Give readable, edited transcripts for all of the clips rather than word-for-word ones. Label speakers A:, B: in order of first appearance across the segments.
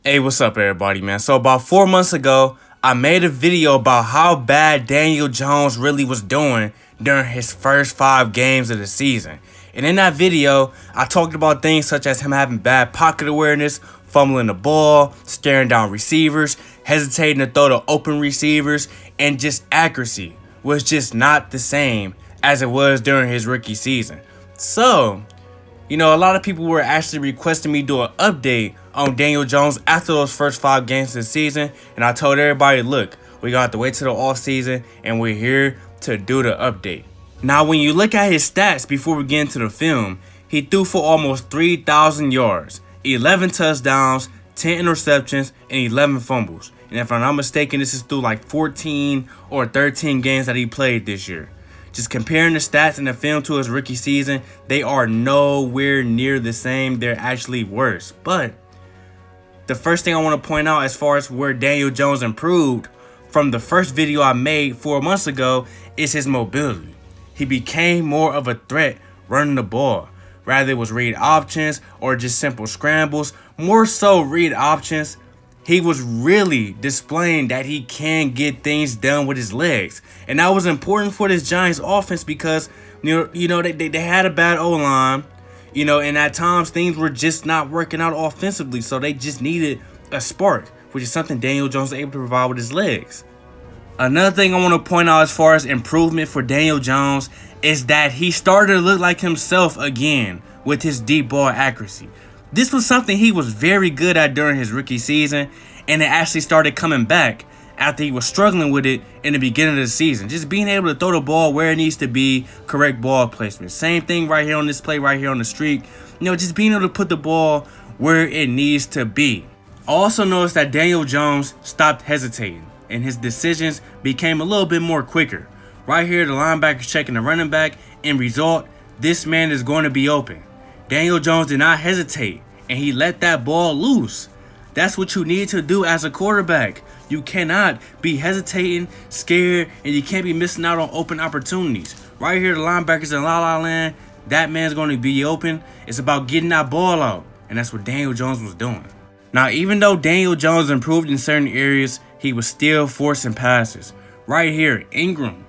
A: Hey, what's up, everybody, man? So about 4 months ago, I made a video about how bad Daniel Jones really was doing during his first 5 games of the season. And in that video, I talked about things such as him having bad pocket awareness, fumbling the ball, staring down receivers, hesitating to throw to open receivers, and just accuracy was just not the same as it was during his rookie season. So, a lot of people were actually requesting me do an update on Daniel Jones after those first 5 games of the season, and I told everybody, look, we got to wait till the off season, and we're here to do the update. Now, when you look at his stats before we get into the film, he threw for almost 3,000 yards, 11 touchdowns, 10 interceptions, and 11 fumbles. And if I'm not mistaken, this is through like 14 or 13 games that he played this year. Just comparing the stats in the film to his rookie season, they are nowhere near the same. They're actually worse. But the first thing I want to point out as far as where Daniel Jones improved from the first video I made 4 months ago is his mobility. He became more of a threat running the ball. Rather it was read options or just simple scrambles, more so read options. He was really displaying that he can get things done with his legs. And that was important for this Giants offense because, they had a bad O-line, and at times things were just not working out offensively. So they just needed a spark, which is something Daniel Jones was able to provide with his legs. Another thing I want to point out as far as improvement for Daniel Jones is that he started to look like himself again with his deep ball accuracy. This was something he was very good at during his rookie season, and it actually started coming back after he was struggling with it in the beginning of the season. Just being able to throw the ball where it needs to be, correct ball placement. Same thing right here on this play, right here on the streak. Just being able to put the ball where it needs to be. I also noticed that Daniel Jones stopped hesitating, and his decisions became a little bit more quicker. Right here, the linebacker's checking the running back, and result, this man is going to be open. Daniel Jones did not hesitate, and he let that ball loose. That's what you need to do as a quarterback. You cannot be hesitating, scared, and you can't be missing out on open opportunities. Right here, the linebackers in la-la land, that man's going to be open. It's about getting that ball out, and that's what Daniel Jones was doing. Now, even though Daniel Jones improved in certain areas, he was still forcing passes. Right here, Ingram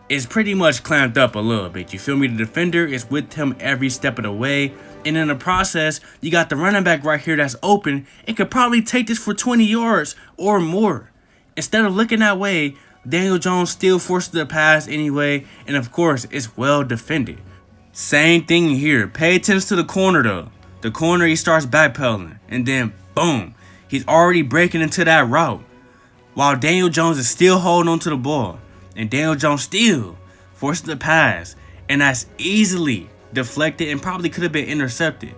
A: is pretty much clamped up a little bit. You feel me? The defender is with him every step of the way. And in the process, you got the running back right here that's open. It could probably take this for 20 yards or more. Instead of looking that way, Daniel Jones still forces the pass anyway. And of course, it's well defended. Same thing here. Pay attention to the corner though. The corner, he starts backpedaling. And then, boom, he's already breaking into that route. While Daniel Jones is still holding on to the ball. And Daniel Jones still forces the pass. And that's easily deflected and probably could have been intercepted.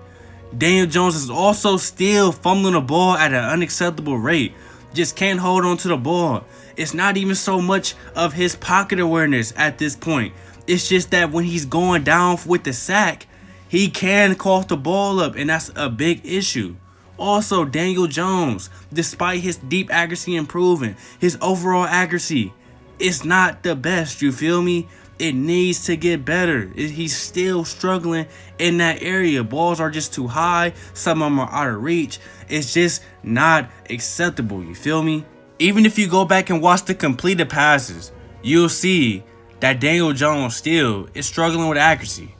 A: Daniel Jones is also still fumbling the ball at an unacceptable rate. Just can't hold on to the ball. It's not even so much of his pocket awareness at this point. It's just that when he's going down with the sack, he can cough the ball up, and that's a big issue. Also, Daniel Jones, despite his deep accuracy improving, his overall accuracy, it's not the best, you feel me? It needs to get better. He's still struggling in that area. Balls are just too high. Some of them are out of reach. It's just not acceptable, you feel me? Even if you go back and watch the completed passes, you'll see that Daniel Jones still is struggling with accuracy.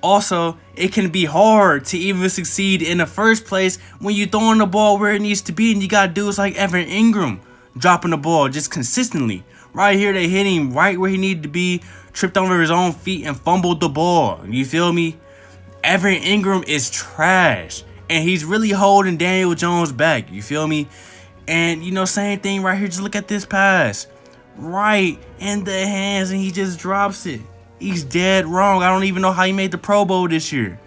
A: Also, it can be hard to even succeed in the first place when you're throwing the ball where it needs to be, and you got dudes like Evan Ingram dropping the ball just consistently. Right here, they hit him right where he needed to be, tripped over his own feet, and fumbled the ball. You feel me? Evan Ingram is trash, and he's really holding Daniel Jones back. You feel me? And, same thing right here. Just look at this pass. Right in the hands, and he just drops it. He's dead wrong. I don't even know how he made the Pro Bowl this year.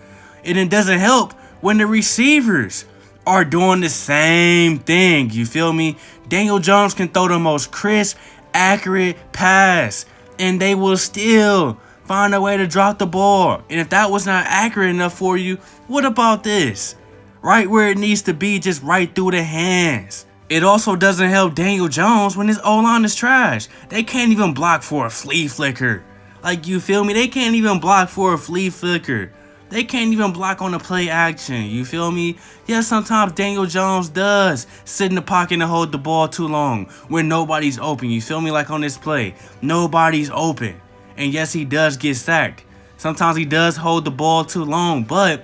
A: And it doesn't help when the receivers are doing the same thing. You feel me? Daniel Jones can throw the most crisp, accurate pass, and they will still find a way to drop the ball. And if that was not accurate enough for you, what about this? Right where it needs to be, just right through the hands. It also doesn't help Daniel Jones when his O-line is trash. They can't even block for a flea flicker. Like, you feel me? They can't even block for a flea flicker. They can't even block on the play action, you feel me? Yeah, sometimes Daniel Jones does sit in the pocket and hold the ball too long when nobody's open, you feel me? Like on this play, nobody's open. And yes, he does get sacked. Sometimes he does hold the ball too long, but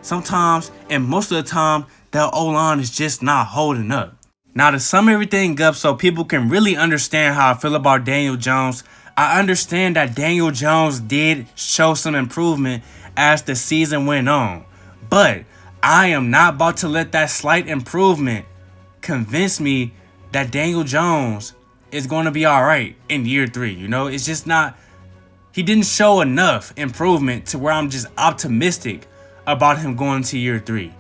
A: sometimes, and most of the time, the O-line is just not holding up. Now, to sum everything up so people can really understand how I feel about Daniel Jones, I understand that Daniel Jones did show some improvement as the season went on. But I am not about to let that slight improvement convince me that Daniel Jones is going to be all right in year 3. You know, it's just not. He didn't show enough improvement to where I'm just optimistic about him going to year 3.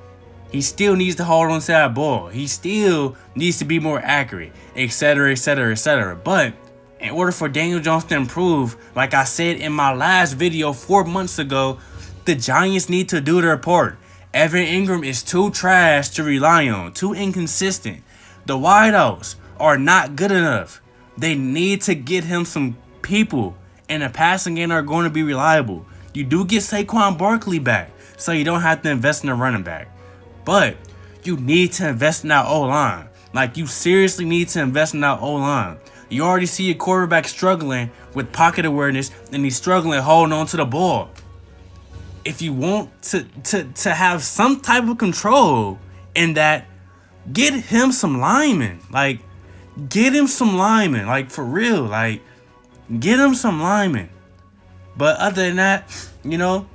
A: He still needs to hold on to that ball. He still needs to be more accurate, etc., etc., etc. But in order for Daniel Jones to improve, like I said in my last video 4 months ago, the Giants need to do their part. Evan Ingram is too trash to rely on, too inconsistent. The wideouts are not good enough. They need to get him some people in the passing game that are going to be reliable. You do get Saquon Barkley back, so you don't have to invest in a running back. But you need to invest in that O-line. Like, you seriously need to invest in that O-line. You already see your quarterback struggling with pocket awareness, and he's struggling holding on to the ball. If you want to have some type of control in that, get him some linemen. Like, get him some linemen. Like, for real. Like, get him some linemen. But other than that, you know,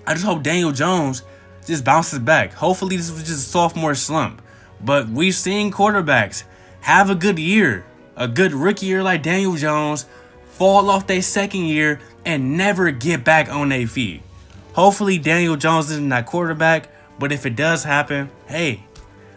A: I just hope Daniel Jones just bounces back. Hopefully this was just a sophomore slump. But we've seen quarterbacks have a good year, a good rookie year like Daniel Jones, fall off their second year and never get back on their feet. Hopefully Daniel Jones isn't that quarterback, but if it does happen, hey,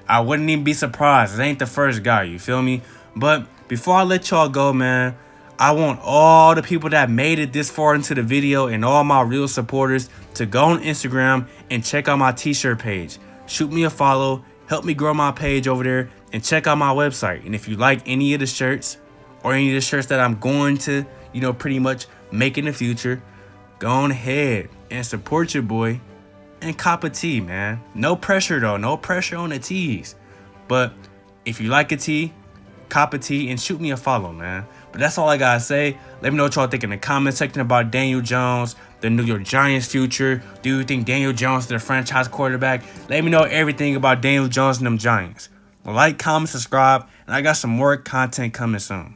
A: I wouldn't even be surprised. It ain't the first guy, you feel me? But before I let y'all go, man, I want all the people that made it this far into the video and all my real supporters to go on Instagram and check out my t-shirt page. Shoot me a follow, help me grow my page over there, and check out my website. And if you like any of the shirts or any of the shirts that I'm going to, you know, pretty much make in the future, go on ahead and support your boy and cop a tee, man. No pressure though, no pressure on the tees. But if you like a tee, cop a tee and shoot me a follow, man. But that's all I gotta say. Let me know what y'all think in the comment section about Daniel Jones, the New York Giants future. Do you think Daniel Jones is their franchise quarterback? Let me know everything about Daniel Jones and them Giants. Like, comment, subscribe, and I got some more content coming soon.